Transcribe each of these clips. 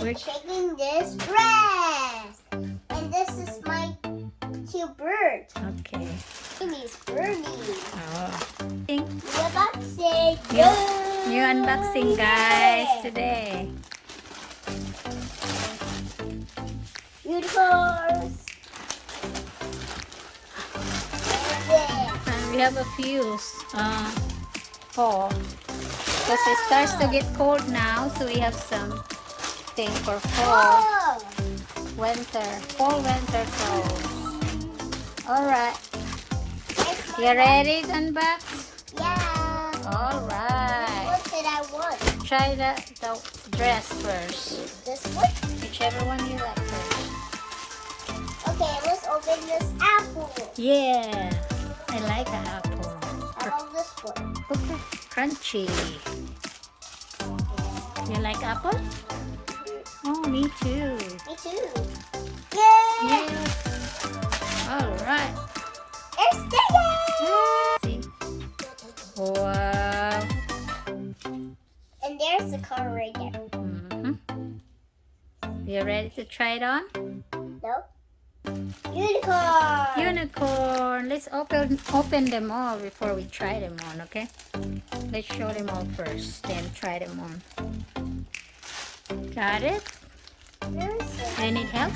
I'm shaking this dress. And this is my cute bird. Okay. Amy's birdie. Oh. New unboxing. New unboxing, guys, today. Unicorns. And we have a fuse. Fall. Because it starts to get cold now, so we have some thing for fall, winter, fall, winter clothes. Alright. You ready to unbox? Yeah. Alright. What did I want? Try the dress first. This one? Whichever one you like first. Okay, let's open this apple. Yeah. I like an apple. I love this one. Okay. Crunchy. You like apple? Oh, me too. Me too. Yay! Yeah. Alright. It's sticky! Wow. And there's the color right there. You ready to try it on? No? Unicorn! Unicorn. Let's open them all before we try them on, okay? Let's show them all first, then try them on. Got it? I need help?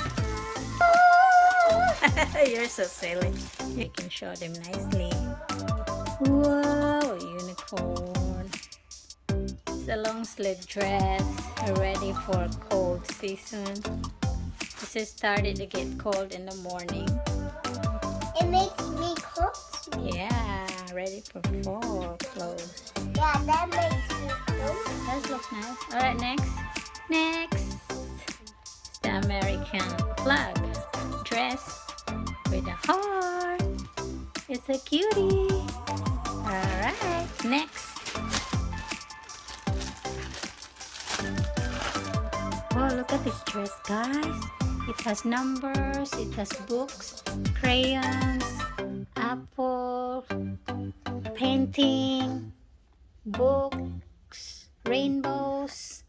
You're so silly. You can show them nicely. Whoa, unicorn. It's a long sleeve dress, ready for cold season. This is starting to get cold in the morning. It makes me comfy. Yeah, ready for fall clothes. Yeah, that makes me comfy. That looks nice. Alright, next. Next. It's the American flag dress with a heart. It's a cutie. Alright, next. Oh, look at this dress, guys. It has numbers, it has books, crayons, apple, painting, books, rainbows,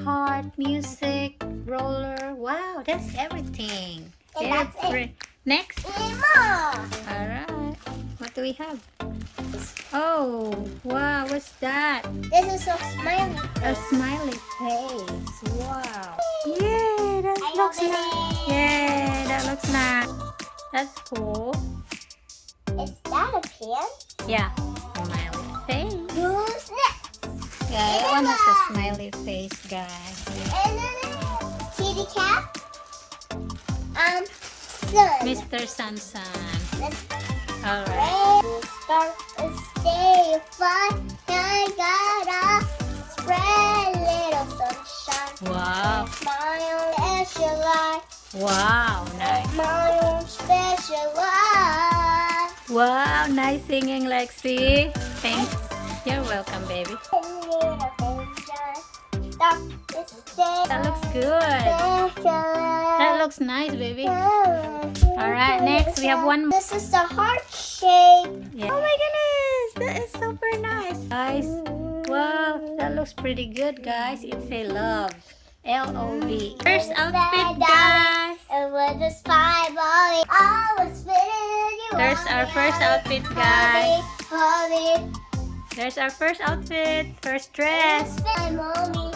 heart, music, roller. Wow, that's everything. And that's it. Next. Mama! Alright. What do we have? Oh, wow, what's that? This is a smiley. A smiley face. Wow. Yeah, that I looks open nice. it. Yeah, that looks nice. That's cool. Is that a pen? Yeah, smiley face. Who's next? Yeah, that one has a smiley face, guys. And then kitty cat. Sun. Mr. Sansan. Let's Alright. start and stay fun. I gotta spread little sunshine. Wow. My own special life. Wow, nice. My own special life. Wow, nice singing, Lexi. Thanks. You're welcome, baby. Little sunshine. Stop this day. That looks good. That looks nice, baby. Alright, next we have one. This is the heart shape. Yeah. Oh my goodness, that is super nice. Guys, wow, that looks pretty good, guys. It's a love. L-O-V. First outfit, guys. It was a spy body. I was spinning you. There's our first outfit, guys. Honey, There's our first outfit, first dress. my mommy,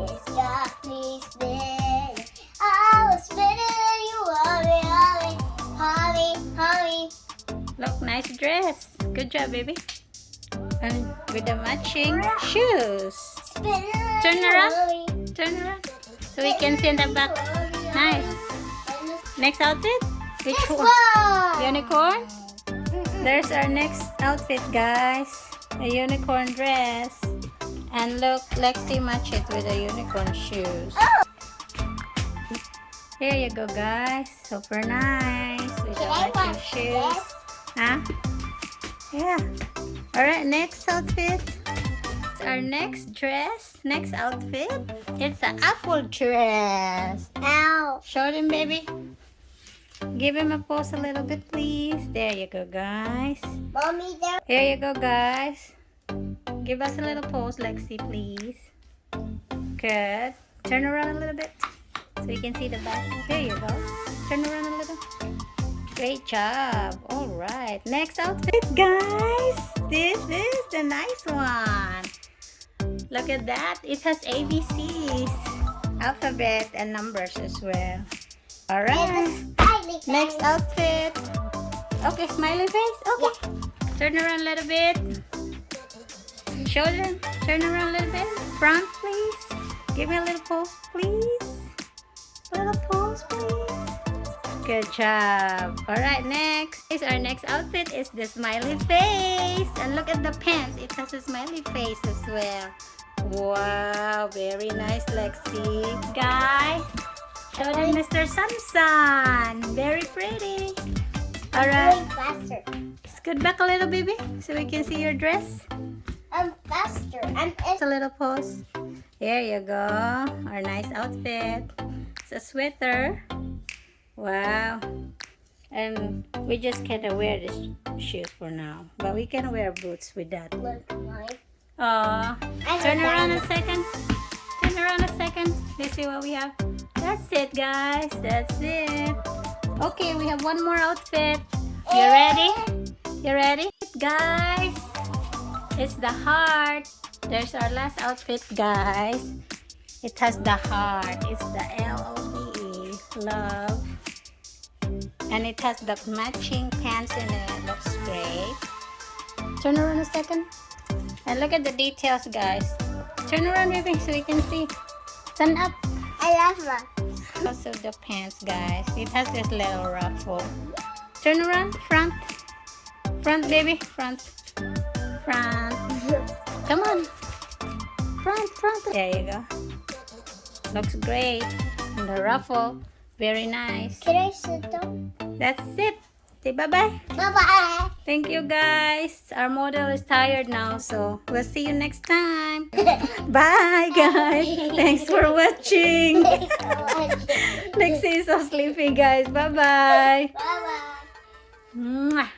it's got me spinning. I was spinning you, honey, honey, honey, honey. Look, nice dress. Good job, baby. And with the matching shoes. Spinning Turn you, around. honey. Turn around so we can see in the back. Nice. Next outfit? Which This one? one. Unicorn? There's our next outfit, guys. A unicorn dress. And look, Lexi match it with the unicorn shoes. Oh. Here you go, guys. Super nice. With the Can I matching watch shoes. this? Huh? Yeah. Alright, next outfit. Our next dress, next outfit. It's an apple dress. Ow. Show them, baby. Give him a pose a little bit, please. There you go, guys. Mommy, there. Here you go, guys. Give us a little pose, Lexi, please. Good. Turn around a little bit. so you can see the back. There you go. Turn around a little. Great job. All right. Next outfit, guys. This is the nice one. Look at that. It has ABCs, alphabet, and numbers as well. All right. Next outfit. Okay, smiley face. Okay. Turn around a little bit. Show them. Turn around a little bit. Front, please. Give me a little pose, please. A little pose, please. Good job. All right, next. Our next outfit is the smiley face. And look at the pants. It has a smiley face as well. Wow, very nice, Lexi. Guys, show them Mr. Samson. Very pretty. All right. Faster. Scoot back a little, baby, so we can see your dress. I'm faster. It's a little pose. There you go. Our nice outfit. It's a sweater. Wow. And we just can't wear this shoes for now, but we can wear boots with that. Look, mine. Turn around a second. Turn around a second. Let's see what we have. That's it, guys. That's it. Okay, we have one more outfit. You ready? You ready? Guys, it's the heart. There's our last outfit, guys. It has the heart. It's the LOVE, love. And it has the matching pants in it. Looks great. Turn around a second. And look at the details, guys. Turn around, baby, so we can see. Stand up. I love that. Also the pants, guys. It has this little ruffle. Turn around. Front. Front, baby. Front. Front. Come on. Front, front. There you go. Looks great. And the ruffle. Very nice. Can I sit down? That's it. Say bye-bye. Bye-bye. Thank you, guys. Our model is tired now, so we'll see you next time. Bye, guys. Thanks for watching. Lexi is so sleepy, guys. Bye-bye. Bye-bye. Mwah.